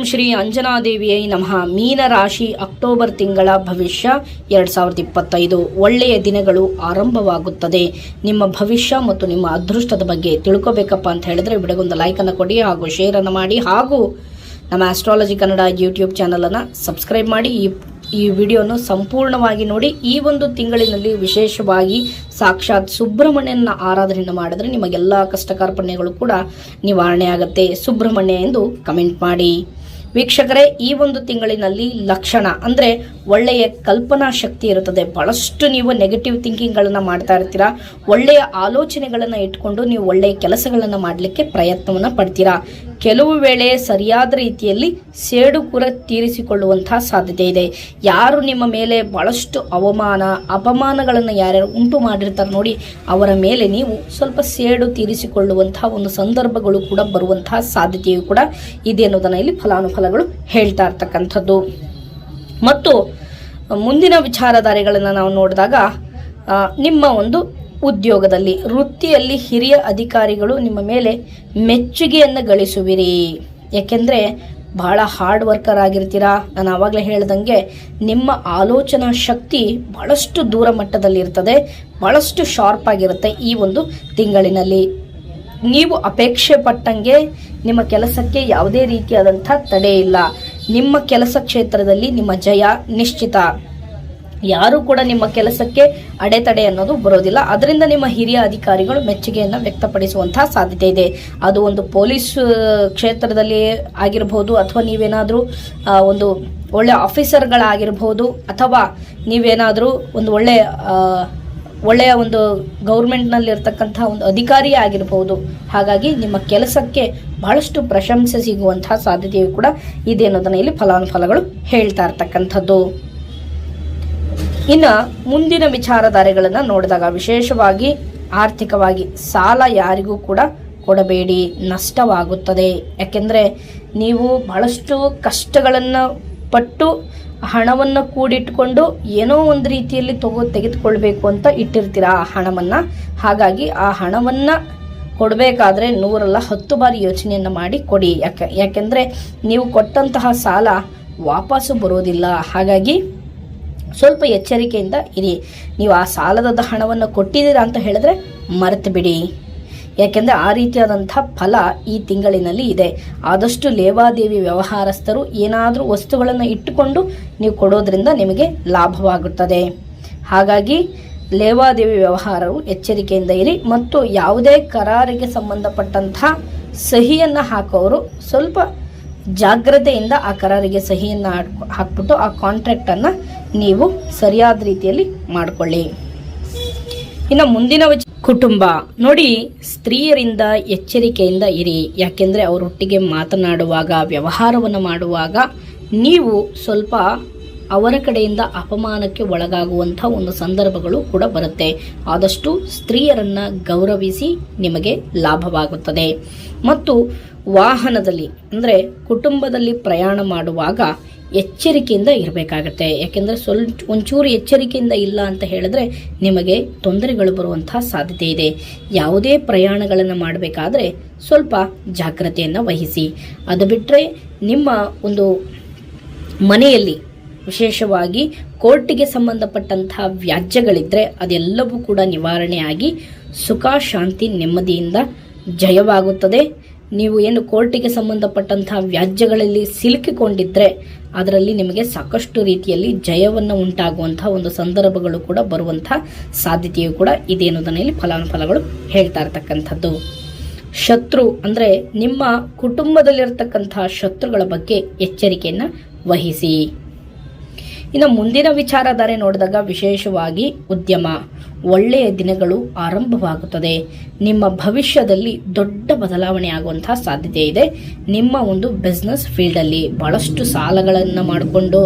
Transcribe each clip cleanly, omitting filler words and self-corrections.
ಶ್ರೀ ಅಂಜನಾದೇವಿಯೇ ನಮಃ. ಮೀನ ರಾಶಿ ಅಕ್ಟೋಬರ್ ತಿಂಗಳ ಭವಿಷ್ಯ 2025 ಒಳ್ಳೆಯ ದಿನಗಳು ಆರಂಭವಾಗುತ್ತದೆ. ನಿಮ್ಮ ಭವಿಷ್ಯ ಮತ್ತು ನಿಮ್ಮ ಅದೃಷ್ಟದ ಬಗ್ಗೆ ತಿಳ್ಕೋಬೇಕಪ್ಪ ಅಂತ ಹೇಳಿದ್ರೆ ವಿಡಿಯೋಗೊಂದು ಲೈಕನ್ನು ಕೊಡಿ ಹಾಗೂ ಶೇರನ್ನು ಮಾಡಿ ಹಾಗೂ ನಮ್ಮ ಆಸ್ಟ್ರಾಲಜಿ ಕನ್ನಡ ಯೂಟ್ಯೂಬ್ ಚಾನಲನ್ನು ಸಬ್ಸ್ಕ್ರೈಬ್ ಮಾಡಿ. ಈ ವಿಡಿಯೋನು ಸಂಪೂರ್ಣವಾಗಿ ನೋಡಿ. ಈ ಒಂದು ತಿಂಗಳಿನಲ್ಲಿ ವಿಶೇಷವಾಗಿ ಸಾಕ್ಷಾತ್ ಸುಬ್ರಹ್ಮಣ್ಯನ ಆರಾಧನೆಯನ್ನು ಮಾಡಿದ್ರೆ ನಿಮಗೆಲ್ಲ ಕಷ್ಟ ಕಾರ್ಪಣ್ಯಗಳು ಕೂಡ ನಿವಾರಣೆ ಆಗುತ್ತೆ. ಸುಬ್ರಹ್ಮಣ್ಯ ಎಂದು ಕಮೆಂಟ್ ಮಾಡಿ. ವೀಕ್ಷಕರೇ, ಈ ಒಂದು ತಿಂಗಳಿನಲ್ಲಿ ಲಕ್ಷಣ ಅಂದರೆ ಒಳ್ಳೆಯ ಕಲ್ಪನಾ ಶಕ್ತಿ ಇರುತ್ತದೆ. ಬಹಳಷ್ಟು ನೀವು ನೆಗೆಟಿವ್ ಥಿಂಕಿಂಗ್ಗಳನ್ನು ಮಾಡ್ತಾ ಇರ್ತೀರಾ. ಒಳ್ಳೆಯ ಆಲೋಚನೆಗಳನ್ನು ಇಟ್ಕೊಂಡು ನೀವು ಒಳ್ಳೆಯ ಕೆಲಸಗಳನ್ನು ಮಾಡಲಿಕ್ಕೆ ಪ್ರಯತ್ನವನ್ನು ಪಡ್ತೀರಾ. ಕೆಲವು ವೇಳೆ ಸರಿಯಾದ ರೀತಿಯಲ್ಲಿ ಸೇಡು ಕೂಡ ತೀರಿಸಿಕೊಳ್ಳುವಂತಹ ಸಾಧ್ಯತೆ ಇದೆ. ಯಾರು ನಿಮ್ಮ ಮೇಲೆ ಬಹಳಷ್ಟು ಅಪಮಾನಗಳನ್ನು ಯಾರ್ಯಾರು ಉಂಟು ಮಾಡಿರ್ತಾರೆ ನೋಡಿ, ಅವರ ಮೇಲೆ ನೀವು ಸ್ವಲ್ಪ ಸೇಡು ತೀರಿಸಿಕೊಳ್ಳುವಂತಹ ಒಂದು ಸಂದರ್ಭಗಳು ಕೂಡ ಬರುವಂತಹ ಸಾಧ್ಯತೆಯು ಕೂಡ ಇದೆ ಅನ್ನೋದನ್ನ ಇಲ್ಲಿ ಫಲಾನುಫಲಗಳು ಹೇಳ್ತಾ ಇರ್ತಕ್ಕಂಥದ್ದು. ಮತ್ತು ಮುಂದಿನ ವಿಚಾರಧಾರೆಗಳನ್ನು ನಾವು ನೋಡಿದಾಗ ನಿಮ್ಮ ಒಂದು ಉದ್ಯೋಗದಲ್ಲಿ ವೃತ್ತಿಯಲ್ಲಿ ಹಿರಿಯ ಅಧಿಕಾರಿಗಳು ನಿಮ್ಮ ಮೇಲೆ ಮೆಚ್ಚುಗೆಯನ್ನು ಗಳಿಸುವಿರಿ. ಯಾಕೆಂದರೆ ಬಹಳ ಹಾರ್ಡ್ ವರ್ಕರ್ ಆಗಿರ್ತೀರಾ. ನಾನು ಆವಾಗಲೇ ಹೇಳ್ದಂಗೆ ನಿಮ್ಮ ಆಲೋಚನಾ ಶಕ್ತಿ ಬಹಳಷ್ಟು ದೂರ ಮಟ್ಟದಲ್ಲಿ ಇರ್ತದೆ, ಬಹಳಷ್ಟು ಶಾರ್ಪ್ ಆಗಿರುತ್ತೆ. ಈ ಒಂದು ತಿಂಗಳಿನಲ್ಲಿ ನೀವು ಅಪೇಕ್ಷೆ ಪಟ್ಟಂಗೆ ನಿಮ್ಮ ಕೆಲಸಕ್ಕೆ ಯಾವುದೇ ರೀತಿಯಾದಂಥ ತಡೆ ಇಲ್ಲ. ನಿಮ್ಮ ಕೆಲಸ ಕ್ಷೇತ್ರದಲ್ಲಿ ನಿಮ್ಮ ಜಯ ನಿಶ್ಚಿತ. ಯಾರು ಕೂಡ ನಿಮ್ಮ ಕೆಲಸಕ್ಕೆ ಅಡೆತಡೆ ಅನ್ನೋದು ಬರೋದಿಲ್ಲ. ಅದರಿಂದ ನಿಮ್ಮ ಹಿರಿಯ ಅಧಿಕಾರಿಗಳು ಮೆಚ್ಚುಗೆಯನ್ನು ವ್ಯಕ್ತಪಡಿಸುವಂತಹ ಸಾಧ್ಯತೆ ಇದೆ. ಅದು ಒಂದು ಪೊಲೀಸ್ ಕ್ಷೇತ್ರದಲ್ಲಿ ಆಗಿರಬಹುದು, ಅಥವಾ ನೀವೇನಾದರೂ ಒಂದು ಒಳ್ಳೆ ಆಫೀಸರ್ಗಳಾಗಿರ್ಬೋದು, ಅಥವಾ ನೀವೇನಾದರೂ ಒಂದು ಒಳ್ಳೆಯ ಒಂದು ಗೌರ್ಮೆಂಟ್ನಲ್ಲಿ ಇರ್ತಕ್ಕಂತಹ ಒಂದು ಅಧಿಕಾರಿ ಆಗಿರಬಹುದು. ಹಾಗಾಗಿ ನಿಮ್ಮ ಕೆಲಸಕ್ಕೆ ಬಹಳಷ್ಟು ಪ್ರಶಂಸೆ ಸಿಗುವಂತಹ ಸಾಧ್ಯತೆಯು ಕೂಡ ಇದೆ ಅನ್ನೋದನ್ನ ಇಲ್ಲಿ ಫಲಾನುಫಲಗಳು ಹೇಳ್ತಾ ಇರ್ತಕ್ಕಂಥದ್ದು. ಇನ್ನು ಮುಂದಿನ ವಿಚಾರಧಾರೆಗಳನ್ನು ನೋಡಿದಾಗ ವಿಶೇಷವಾಗಿ ಆರ್ಥಿಕವಾಗಿ ಸಾಲ ಯಾರಿಗೂ ಕೂಡ ಕೊಡಬೇಡಿ, ನಷ್ಟವಾಗುತ್ತದೆ. ಯಾಕೆಂದರೆ ನೀವು ಬಹಳಷ್ಟು ಕಷ್ಟಗಳನ್ನು ಪಟ್ಟು ಹಣವನ್ನು ಕೂಡಿಟ್ಕೊಂಡು ಏನೋ ಒಂದು ರೀತಿಯಲ್ಲಿ ತೆಗೆದುಕೊಳ್ಬೇಕು ಅಂತ ಇಟ್ಟಿರ್ತೀರ ಆ ಹಣವನ್ನು. ಹಾಗಾಗಿ ಆ ಹಣವನ್ನು ಕೊಡಬೇಕಾದ್ರೆ 100 ಬಾರಿ ಯೋಚನೆಯನ್ನು ಮಾಡಿ ಕೊಡಿ. ಯಾಕೆಂದರೆ ನೀವು ಕೊಟ್ಟಂತಹ ಸಾಲ ವಾಪಸ್ಸು ಬರೋದಿಲ್ಲ. ಹಾಗಾಗಿ ಸ್ವಲ್ಪ ಎಚ್ಚರಿಕೆಯಿಂದ ಇರಿ. ನೀವು ಆ ಸಾಲದ ಹಣವನ್ನು ಕೊಟ್ಟಿದ್ದೀರಾ ಅಂತ ಹೇಳಿದ್ರೆ ಮರೆತು ಬಿಡಿ. ಯಾಕೆಂದರೆ ಆ ರೀತಿಯಾದಂಥ ಫಲ ಈ ತಿಂಗಳಿನಲ್ಲಿ ಇದೆ. ಆದಷ್ಟು ಲೇವಾದೇವಿ ವ್ಯವಹಾರಸ್ಥರು ಏನಾದರೂ ವಸ್ತುಗಳನ್ನು ಇಟ್ಟುಕೊಂಡು ನೀವು ಕೊಡೋದ್ರಿಂದ ನಿಮಗೆ ಲಾಭವಾಗುತ್ತದೆ. ಹಾಗಾಗಿ ಲೇವಾದೇವಿ ವ್ಯವಹಾರವು ಎಚ್ಚರಿಕೆಯಿಂದ ಇರಿ. ಮತ್ತು ಯಾವುದೇ ಕರಾರಿಗೆ ಸಂಬಂಧಪಟ್ಟಂಥ ಸಹಿಯನ್ನು ಹಾಕೋರು ಸ್ವಲ್ಪ ಜಾಗ್ರತೆಯಿಂದ ಆ ಕರಾರಿಗೆ ಸಹಿಯನ್ನು ಹಾಕ್ಬಿಟ್ಟು ಆ ಕಾಂಟ್ರಾಕ್ಟನ್ನು ನೀವು ಸರಿಯಾದ ರೀತಿಯಲ್ಲಿ ಮಾಡಿಕೊಳ್ಳಿ. ಇನ್ನು ಮುಂದಿನ ಕುಟುಂಬ ನೋಡಿ, ಸ್ತ್ರೀಯರಿಂದ ಎಚ್ಚರಿಕೆಯಿಂದ ಇರಿ. ಯಾಕೆಂದರೆ ಅವರೊಟ್ಟಿಗೆ ಮಾತನಾಡುವಾಗ, ವ್ಯವಹಾರವನ್ನು ಮಾಡುವಾಗ ನೀವು ಸ್ವಲ್ಪ ಅವರ ಕಡೆಯಿಂದ ಅಪಮಾನಕ್ಕೆ ಒಳಗಾಗುವಂಥ ಒಂದು ಸಂದರ್ಭಗಳು ಕೂಡ ಬರುತ್ತೆ. ಆದಷ್ಟು ಸ್ತ್ರೀಯರನ್ನು ಗೌರವಿಸಿ, ನಿಮಗೆ ಲಾಭವಾಗುತ್ತದೆ. ಮತ್ತು ವಾಹನದಲ್ಲಿ ಅಂದರೆ ಕುಟುಂಬದಲ್ಲಿ ಪ್ರಯಾಣ ಮಾಡುವಾಗ ಎಚ್ಚರಿಕೆಯಿಂದ ಇರಬೇಕಾಗತ್ತೆ. ಯಾಕೆಂದರೆ ಒಂಚೂರು ಎಚ್ಚರಿಕೆಯಿಂದ ಇಲ್ಲ ಅಂತ ಹೇಳಿದ್ರೆ ನಿಮಗೆ ತೊಂದರೆಗಳು ಬರುವಂತಹ ಸಾಧ್ಯತೆ ಇದೆ. ಯಾವುದೇ ಪ್ರಯಾಣಗಳನ್ನು ಮಾಡಬೇಕಾದ್ರೆ ಸ್ವಲ್ಪ ಜಾಗ್ರತೆಯನ್ನು ವಹಿಸಿ. ಅದು ಬಿಟ್ಟರೆ ನಿಮ್ಮ ಒಂದು ಮನೆಯಲ್ಲಿ ವಿಶೇಷವಾಗಿ ಕೋರ್ಟಿಗೆ ಸಂಬಂಧಪಟ್ಟಂತಹ ವ್ಯಾಜ್ಯಗಳಿದ್ದರೆ ಅದೆಲ್ಲವೂ ಕೂಡ ನಿವಾರಣೆಯಾಗಿ ಸುಖ ಶಾಂತಿ ನೆಮ್ಮದಿಯಿಂದ ಜಯವಾಗುತ್ತದೆ. ನೀವು ಏನು ಕೋರ್ಟಿಗೆ ಸಂಬಂಧಪಟ್ಟಂತಹ ವ್ಯಾಜ್ಯಗಳಲ್ಲಿ ಸಿಲುಕಿಕೊಂಡಿದ್ದರೆ ಅದರಲ್ಲಿ ನಿಮಗೆ ಸಾಕಷ್ಟು ರೀತಿಯಲ್ಲಿ ಜಯವನ್ನು ಉಂಟಾಗುವಂತಹ ಒಂದು ಸಂದರ್ಭಗಳು ಕೂಡ ಬರುವಂತಹ ಸಾಧ್ಯತೆಯು ಕೂಡ ಇದೆ ಅನ್ನೋದನ್ನ ಇಲ್ಲಿ ಫಲಾನುಫಲಗಳು ಹೇಳ್ತಾ ಇರ್ತಕ್ಕಂಥದ್ದು. ಶತ್ರು ಅಂದರೆ ನಿಮ್ಮ ಕುಟುಂಬದಲ್ಲಿರ್ತಕ್ಕಂತಹ ಶತ್ರುಗಳ ಬಗ್ಗೆ ಎಚ್ಚರಿಕೆಯನ್ನು ವಹಿಸಿ. ಇನ್ನು ಮುಂದಿನ ವಿಚಾರಧಾರೆ ನೋಡಿದಾಗ ವಿಶೇಷವಾಗಿ ಉದ್ಯಮ, ಒಳ್ಳೆಯ ದಿನಗಳು ಆರಂಭವಾಗುತ್ತದೆ. ನಿಮ್ಮ ಭವಿಷ್ಯದಲ್ಲಿ ದೊಡ್ಡ ಬದಲಾವಣೆ ಆಗುವಂತಹ ಸಾಧ್ಯತೆ ಇದೆ. ನಿಮ್ಮ ಒಂದು ಬಿಸ್ನೆಸ್ ಫೀಲ್ಡಲ್ಲಿ ಬಹಳಷ್ಟು ಸಾಲಗಳನ್ನು ಮಾಡಿಕೊಂಡು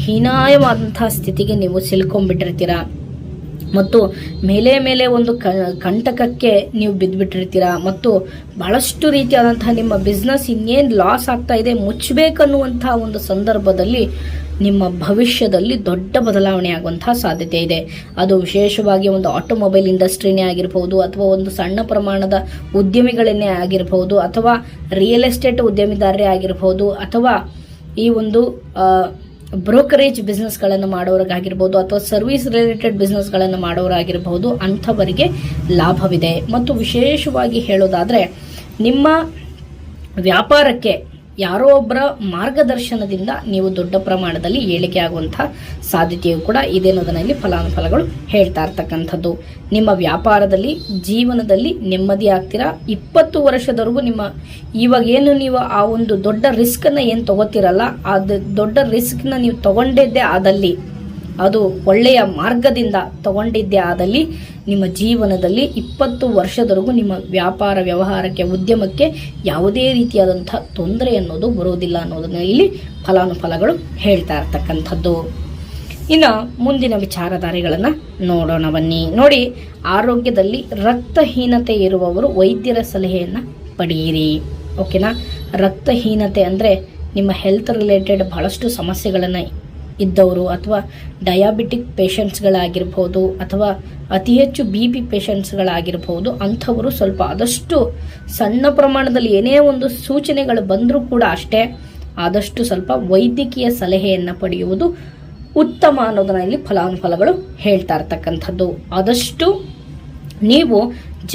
ಹೀನಾಯವಾದಂತಹ ಸ್ಥಿತಿಗೆ ನೀವು ಸಿಲ್ಕೊಂಡ್ಬಿಟ್ಟಿರ್ತೀರ. ಮತ್ತು ಮೇಲೆ ಒಂದು ಕಂಟಕಕ್ಕೆ ನೀವು ಬಿದ್ದುಬಿಟ್ಟಿರ್ತೀರ. ಮತ್ತು ಬಹಳಷ್ಟು ರೀತಿಯಾದಂತಹ ನಿಮ್ಮ ಬಿಸ್ನೆಸ್ ಇನ್ನೇನು ಲಾಸ್ ಆಗ್ತಾ ಇದೆ, ಮುಚ್ಚಬೇಕನ್ನುವಂತಹ ಒಂದು ಸಂದರ್ಭದಲ್ಲಿ ನಿಮ್ಮ ಭವಿಷ್ಯದಲ್ಲಿ ದೊಡ್ಡ ಬದಲಾವಣೆ ಆಗುವಂತಹ ಸಾಧ್ಯತೆ ಇದೆ. ಅದು ವಿಶೇಷವಾಗಿ ಒಂದು ಆಟೋಮೊಬೈಲ್ ಇಂಡಸ್ಟ್ರಿನೇ ಆಗಿರಬಹುದು, ಅಥವಾ ಒಂದು ಸಣ್ಣ ಪ್ರಮಾಣದ ಉದ್ಯಮಿಗಳನ್ನೇ ಆಗಿರಬಹುದು, ಅಥವಾ ರಿಯಲ್ ಎಸ್ಟೇಟ್ ಉದ್ಯಮಿದಾರರೇ ಆಗಿರಬಹುದು, ಅಥವಾ ಈ ಒಂದು ಬ್ರೋಕರೇಜ್ ಬಿಸ್ನೆಸ್ಗಳನ್ನು ಮಾಡೋರಾಗಿರ್ಬೋದು, ಅಥವಾ ಸರ್ವಿಸ್ ರಿಲೇಟೆಡ್ ಬಿಸ್ನೆಸ್ಗಳನ್ನು ಮಾಡೋರಾಗಿರ್ಬೋದು, ಅಂಥವರಿಗೆ ಲಾಭವಿದೆ. ಮತ್ತು ವಿಶೇಷವಾಗಿ ಹೇಳೋದಾದರೆ ನಿಮ್ಮ ವ್ಯಾಪಾರಕ್ಕೆ ಯಾರೋ ಒಬ್ಬರ ಮಾರ್ಗದರ್ಶನದಿಂದ ನೀವು ದೊಡ್ಡ ಪ್ರಮಾಣದಲ್ಲಿ ಏಳಿಗೆ ಆಗುವಂತಹ ಸಾಧ್ಯತೆಯೂ ಕೂಡ ಇದೆ ಅನ್ನೋದನ್ನ ಇಲ್ಲಿ ಫಲಾನುಫಲಗಳು ಹೇಳ್ತಾ ಇರ್ತಕ್ಕಂಥದ್ದು. ನಿಮ್ಮ ವ್ಯಾಪಾರದಲ್ಲಿ ಜೀವನದಲ್ಲಿ ನೆಮ್ಮದಿ ಆಗ್ತೀರಾ. 20 ವರ್ಷದವರೆಗೂ ಇವಾಗ ಏನು ನೀವು ಆ ಒಂದು ದೊಡ್ಡ ರಿಸ್ಕನ್ನು ಏನು ತಗೋತಿರಲ್ಲ, ಅದು ದೊಡ್ಡ ರಿಸ್ಕ್ನ ನೀವು ತಗೊಂಡಿದ್ದೇ ಆದಲ್ಲಿ, ಅದು ಒಳ್ಳೆಯ ಮಾರ್ಗದಿಂದ ತಗೊಂಡಿದ್ದೇ ಆದಲ್ಲಿ ನಿಮ್ಮ ಜೀವನದಲ್ಲಿ 20 ವರ್ಷದವರೆಗೂ ನಿಮ್ಮ ವ್ಯಾಪಾರ ವ್ಯವಹಾರಕ್ಕೆ ಉದ್ಯಮಕ್ಕೆ ಯಾವುದೇ ರೀತಿಯಾದಂಥ ತೊಂದರೆ ಅನ್ನೋದು ಬರೋದಿಲ್ಲ ಅನ್ನೋದನ್ನ ಇಲ್ಲಿ ಫಲಾನುಫಲಗಳು ಹೇಳ್ತಾ ಇರ್ತಕ್ಕಂಥದ್ದು. ಇನ್ನು ಮುಂದಿನ ವಿಚಾರಧಾರೆಗಳನ್ನು ನೋಡೋಣ ಬನ್ನಿ. ನೋಡಿ, ಆರೋಗ್ಯದಲ್ಲಿ ರಕ್ತಹೀನತೆ ಇರುವವರು ವೈದ್ಯರ ಸಲಹೆಯನ್ನು ಪಡೆಯಿರಿ. ಓಕೆನಾ? ರಕ್ತಹೀನತೆ ಅಂದರೆ ನಿಮ್ಮ ಹೆಲ್ತ್ ರಿಲೇಟೆಡ್ ಬಹಳಷ್ಟು ಸಮಸ್ಯೆಗಳನ್ನು ಇದ್ದವರು, ಅಥವಾ ಡಯಾಬಿಟಿಕ್ ಪೇಷಂಟ್ಸ್ಗಳಾಗಿರ್ಬೋದು, ಅಥವಾ ಅತಿ ಹೆಚ್ಚು BP ಪೇಷಂಟ್ಸ್ಗಳಾಗಿರ್ಬೋದು, ಅಂಥವರು ಸ್ವಲ್ಪ ಆದಷ್ಟು ಸಣ್ಣ ಪ್ರಮಾಣದಲ್ಲಿ ಏನೇ ಒಂದು ಸೂಚನೆಗಳು ಬಂದರೂ ಕೂಡ ಅಷ್ಟೇ, ಆದಷ್ಟು ಸ್ವಲ್ಪ ವೈದ್ಯಕೀಯ ಸಲಹೆಯನ್ನು ಪಡೆಯುವುದು ಉತ್ತಮ ಅನ್ನೋದನ್ನ ಇಲ್ಲಿ ಫಲಾನುಫಲಗಳು ಹೇಳ್ತಾ ಇರ್ತಕ್ಕಂಥದ್ದು. ಆದಷ್ಟು ನೀವು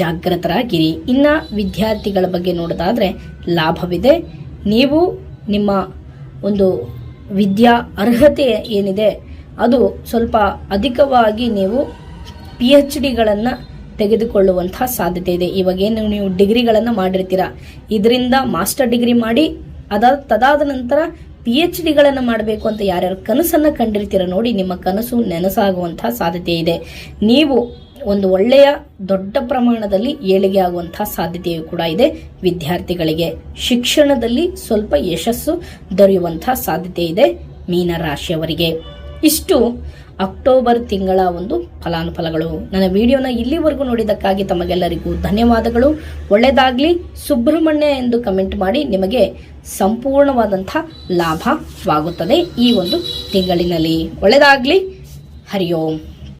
ಜಾಗೃತರಾಗಿರಿ. ಇನ್ನು ವಿದ್ಯಾರ್ಥಿಗಳ ಬಗ್ಗೆ ನೋಡೋದಾದರೆ ಲಾಭವಿದೆ. ನೀವು ನಿಮ್ಮ ಒಂದು ವಿದ್ಯಾ ಅರ್ಹತೆ ಏನಿದೆ ಅದು ಸ್ವಲ್ಪ ಅಧಿಕವಾಗಿ ನೀವು PhDಗಳನ್ನು ತೆಗೆದುಕೊಳ್ಳುವಂತಹ ಸಾಧ್ಯತೆ ಇದೆ. ಇವಾಗೇನು ನೀವು ಡಿಗ್ರಿಗಳನ್ನು ಮಾಡಿರ್ತೀರ, ಇದರಿಂದ ಮಾಸ್ಟರ್ ಡಿಗ್ರಿ ಮಾಡಿ ತದಾದ ನಂತರ PhDಗಳನ್ನು ಮಾಡಬೇಕು ಅಂತ ಯಾರ್ಯಾರು ಕನಸನ್ನು ಕಂಡಿರ್ತೀರ ನೋಡಿ, ನಿಮ್ಮ ಕನಸು ನೆನಸಾಗುವಂತಹ ಸಾಧ್ಯತೆ ಇದೆ. ನೀವು ಒಂದು ಒಳ್ಳೆಯ ದೊಡ್ಡ ಪ್ರಮಾಣದಲ್ಲಿ ಏಳಿಗೆ ಆಗುವಂತಹ ಸಾಧ್ಯತೆಯೂ ಕೂಡ ಇದೆ. ವಿದ್ಯಾರ್ಥಿಗಳಿಗೆ ಶಿಕ್ಷಣದಲ್ಲಿ ಸ್ವಲ್ಪ ಯಶಸ್ಸು ದೊರೆಯುವಂತಹ ಸಾಧ್ಯತೆ ಇದೆ ಮೀನರಾಶಿಯವರಿಗೆ. ಇಷ್ಟು ಅಕ್ಟೋಬರ್ ತಿಂಗಳ ಒಂದು ಫಲಾನುಫಲಗಳು. ನನ್ನ ವಿಡಿಯೋನ ಇಲ್ಲಿವರೆಗೂ ನೋಡಿದ್ದಕ್ಕಾಗಿ ತಮಗೆಲ್ಲರಿಗೂ ಧನ್ಯವಾದಗಳು. ಒಳ್ಳೆಯದಾಗಲಿ. ಸುಬ್ರಹ್ಮಣ್ಯ ಎಂದು ಕಮೆಂಟ್ ಮಾಡಿ. ನಿಮಗೆ ಸಂಪೂರ್ಣವಾದಂಥ ಲಾಭವಾಗುತ್ತದೆ ಈ ಒಂದು ತಿಂಗಳಿನಲ್ಲಿ. ಒಳ್ಳೆಯದಾಗಲಿ. ಹರಿ ಓಂ.